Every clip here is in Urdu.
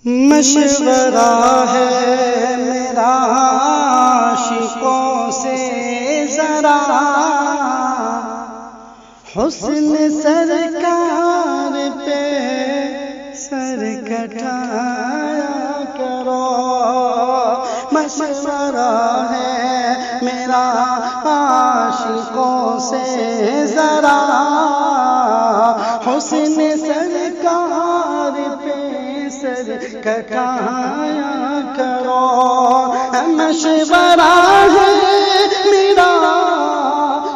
مشورہ ہے میرا عاشقوں سے ذرا، حسن سرکار پہ سر کٹایا کرو۔ مشورہ ہے میرا عاشقوں سے ذرا، حسن سرکار پہ سر کٹایا کرو۔ مشورہ ہے میرا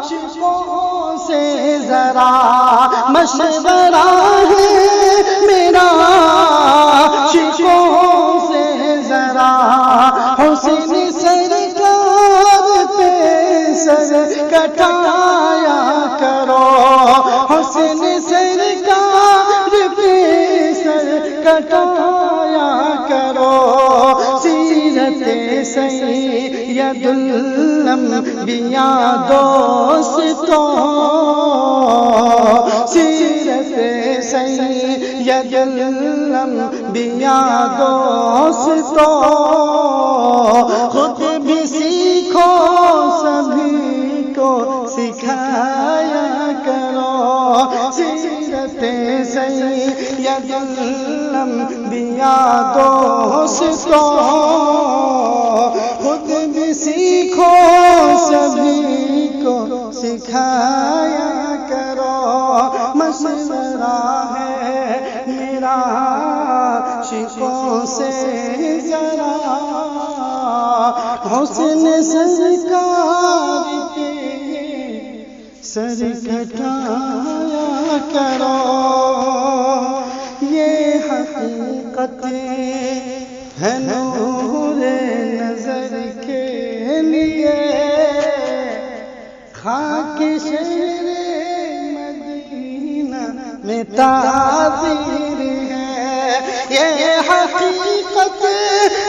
عاشقوں سے ذرا، مشورہ ہے میرا عاشقوں سے ذرا، حسن سرکار پہ سر کٹایا کرو۔ حسن سرکار پہ سر کٹایا کرو۔ سیرت سید الانبیاء دوستو، سیرت سید الانبیاء دوستو، خود بھی سیکھو سبھی کو سکھایا کرو۔ سیرت سید الانبیاء دوستو، خود بھی سیکھو سبھی کو سکھایا کرو۔ مشورہ ہے میرا عاشقوں سے ذرا، حسن سرکار پہ سر کٹایا کرو۔ یہ حقیقت ہے نور نظر کے لیے، خاک شہر مدینہ میں تعبیر ہے۔ یہ حقیقت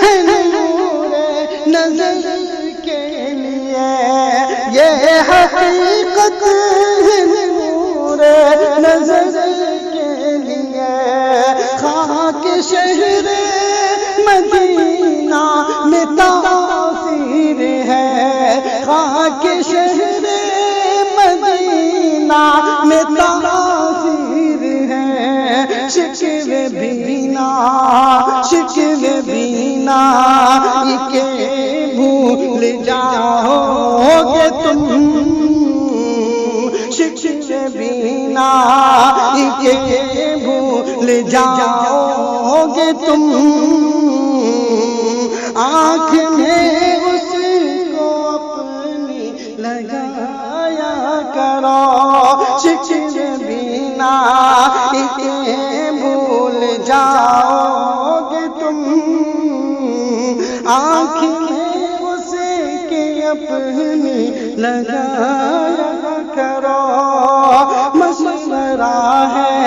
ہے نور نظر کے لیے، یہ حقیقت ہے نور نظر کے لیے، خاک شہر مدینہ میں تاثیر ہے، خاک شہر مدینہ میں تاثیر ہے۔ شکوے بینا شکوے بینا کے بھول جاؤ گے تم، شکوے بینا کے بھول جاؤ گے تم، آنکھ میں اس کو اپنی لگایا کرو۔ شکوے بینا کے بھول جاؤ گے تم، آنکھ میں اس کے اپنی لگایا کرو۔ مشورہ ہے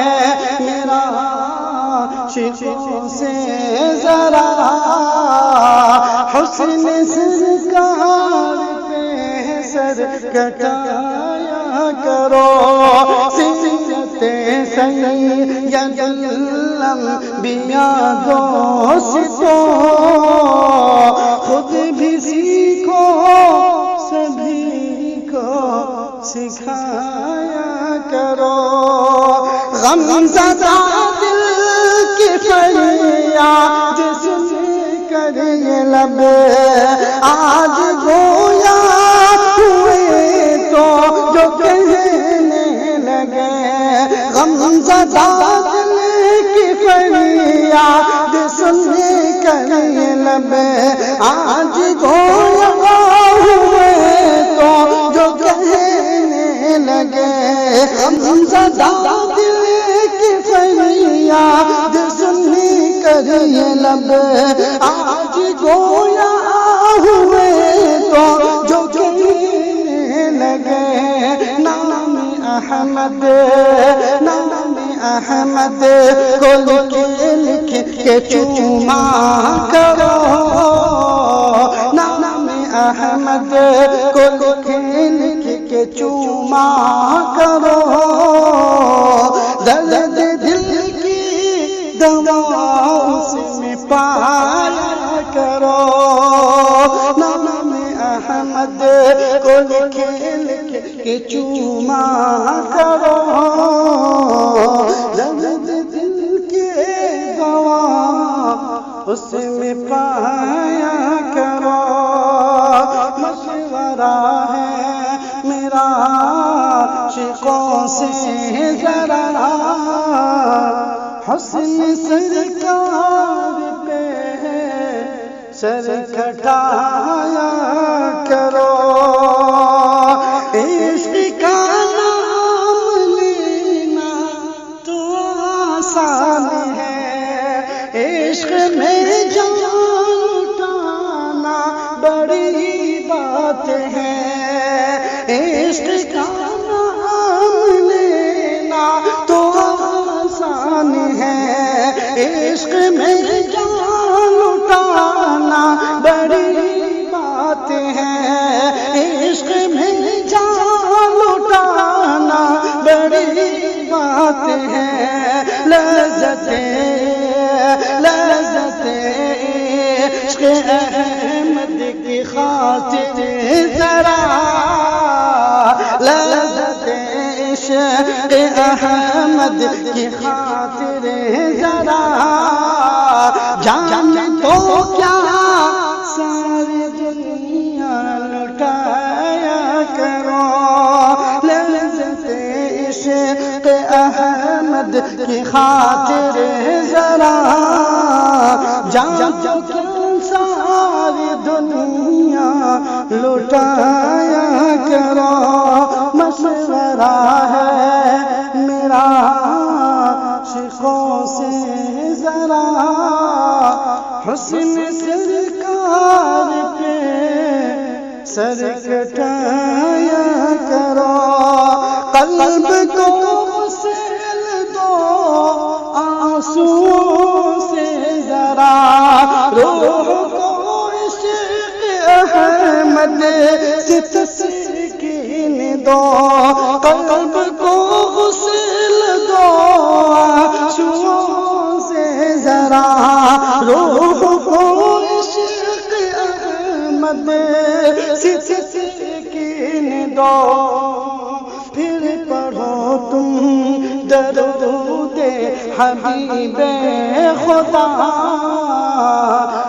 میرا عاشقوں سے ذرا، حسن سرکار پہ سر کٹایا کرو۔ سیرت سید الانبیاء دوستو، خود بھی سیکھو سبھی کو سکھایا کرو۔ غمزدہ دل کی فریاد سن کر یہ لب آج گویا ہوئے تو جو کہنے لگے، غمزدہ دل کی فریاد سن کر یہ لب آج گویا ہوئے تو جو کہنے لگے، غمزدہ دل کی فریاد سن کر یہ لب آج گویا ہوئے تو جو کہنے لگے، نام احمد نام احمد کو لکھ کے چوما کرو، نام احمد کو لکھ کے چوما کرو۔ درد دل کی دوا اس میں پایا کرو، نام احمد کو لکھ کے چوما کرو، لذت دل کے گواہ اس میں پایا کرو، مشورہ ہے میرا عاشقوں سے ذرا حسن سرکار پہ سر کھٹایا کرو، عشق کا نام لینا تو آسان ہے، عشق میں جان لٹانا بڑی بات ہے، عشق کا نام لینا تو آسان ہے، عشق میں جان لٹانا بڑی بات ہے، عشق میں جان لٹانا بڑی بات ہے، لذت عشق احمد کی خاطر ذرا، لذت عشق احمد کی خاطر ذرا، جان تو کیا ساری دنیا لٹایا کرو، لذت عشق احمد کی خاطر ذرا، جان تو کیا ساری دنیا لٹایا کرو، مشورہ ہے میرا عاشقوں سے ذرا حسن سرکار پہ سر کٹایا کرو، قلب کو غسل دو آنسوؤں سے ذرا، روح کو عشق احمد سے تسکین دو، قلب کو غسل دو آنسوؤں سے ذرا، روح کو عشق احمد سے تسکین دو، پھر پڑھو تم درود حبیب خدا،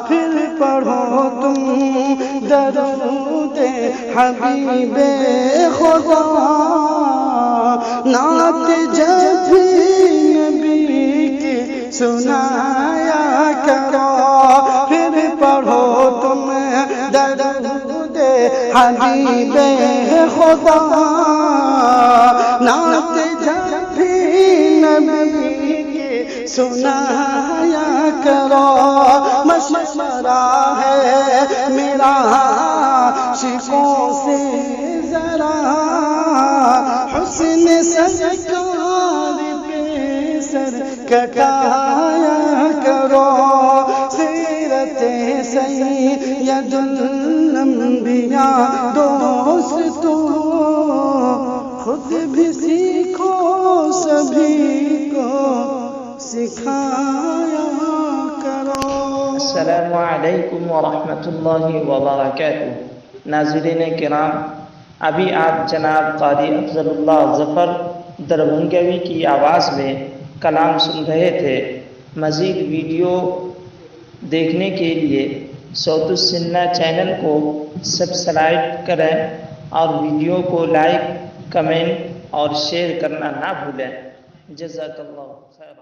پھر پڑھو تم درود حبیب خدا، نعت جب بھی نبی کی سنایا کرو، پھر پڑھو تم درود حبیب خدا، نعت جب بھی نبی کی سنایا کرو، مشورہ ہے میرا عاشقوں سے ذرا حسن سرکار پہ سر کٹایا کرو، سیرت سید الانبیاء دوستو خود بھی سیکھو، سبھی کو سکھایا کرو۔ السلام علیکم ورحمۃ اللہ وبرکاتہ۔ ناظرین کرام، ابھی آپ جناب قاری افضل اللہ ظفر دربھنگوی کی آواز میں کلام سن رہے تھے۔ مزید ویڈیو دیکھنے کے لیے صوت السنہ چینل کو سبسکرائب کریں اور ویڈیو کو لائک، کمنٹ اور شیئر کرنا نہ بھولیں۔ جزاک اللہ خیر۔